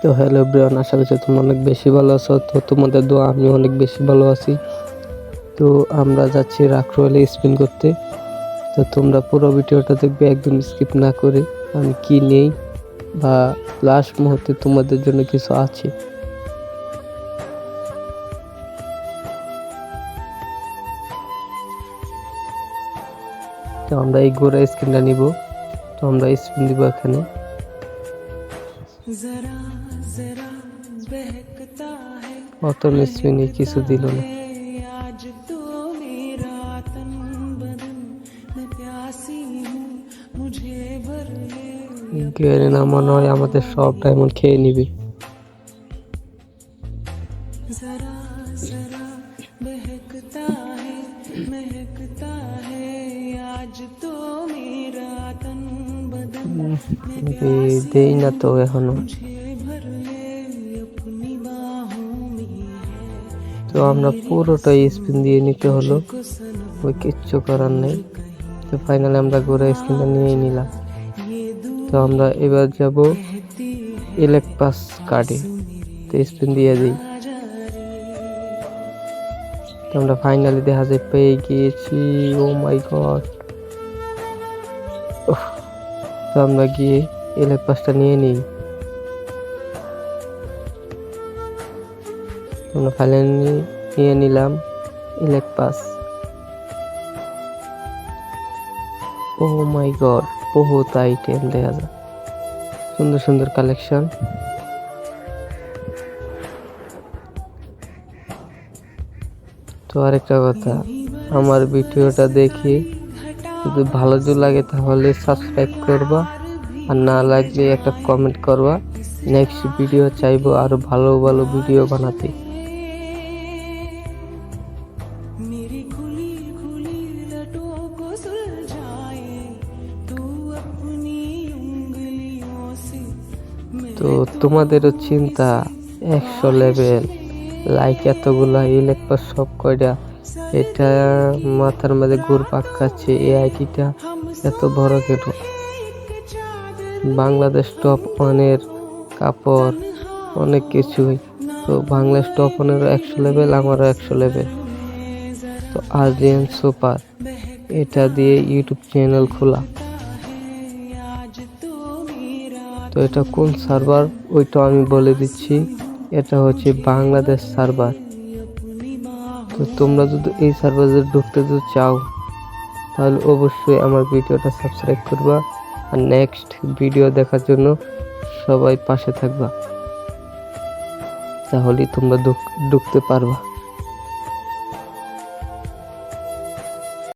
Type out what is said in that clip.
তো hello everyone, আশা করছি তোমরা অনেক বেশি ভালো আছো। তো তোমাদের দোয়া আমি অনেক বেশি ভালো আছি। তো আমরা যাচ্ছি রাক্রোয়ালে স্পিন করতে। তো তোমরা পুরো ভিডিওটা দেখবে, একদম স্কিপ না করে। আমি কি নেই বা লাস্ট মুহূর্তে তোমাদের জন্য কিছু আছে। তো আমরা এই গোড়া স্ক্রিনটা নিব। তো আমরা স্পিন দিব এখানে। প্রথম স্পিনে কিছু দিল না। গেরে না মনে হয় আমাদের সব ডায়মন্ড খেয়ে নিবে। দেই না তো এখনো। তো আমরা পুরোটাই স্পিন দিয়ে নিতে হলো, ওই কিচ্ছু করার নেই। তো ফাইনালি আমরা গোড়া স্পিনটা নিয়ে নিলাম। তো আমরা এবার যাব ইলেক্ট পাস কার্ডে। তো স্পিন দিয়ে দিই। তো আমরা ফাইনালি দেখা যায় পেয়ে গিয়েছি। ও মাই গড। তো আমরা গিয়ে ইলেক্ট পাসটা নিয়ে নিই। আমরা ফাইনালি নিয়ে নিলাম ইলেক্ট পাস। ও মাই গড, বহুত আইটেম দেখা যায়, সুন্দর সুন্দর কালেকশন। তো আরেকটা কথা, আমার ভিডিওটা দেখে যদি ভালো লাগে তাহলে সাবস্ক্রাইব করবা, আর না লাগলে একটা কমেন্ট করবা। নেক্সট ভিডিও চাইবো আরো ভালো ভালো ভিডিও বানাতে। তো তোমাদেরও চিন্তা 100 লেভেল, লাইক এতগুলা, ইলেক্ট পাস সব কয়টা, এটা মাথার মধ্যে ঘুরপাক খাচ্ছে। এই আইটিটা এত বড় কেন? বাংলাদেশ টপ ওয়ানের কাপড়, অনেক কিছুই। তো বাংলাদেশ টপ ওয়ানেরও 100 লেভেল, আমারও 100 লেভেল। তো আর্জিয়ান সুপার, এটা দিয়ে ইউটিউব চ্যানেল খোলা। তো এটা কোন সার্ভার ওইটা আমি বলে দিচ্ছি, এটা হচ্ছে বাংলাদেশ সার্ভার। তো তোমরা যদি এই সার্ভারে ঢুকতে চাও তাহলে অবশ্যই আমার ভিডিওটা সাবস্ক্রাইব করবা, আর নেক্সট ভিডিও দেখার জন্য সবাই পাশে থাকবা, তাহলেই তোমরা ঢুকতে পারবা।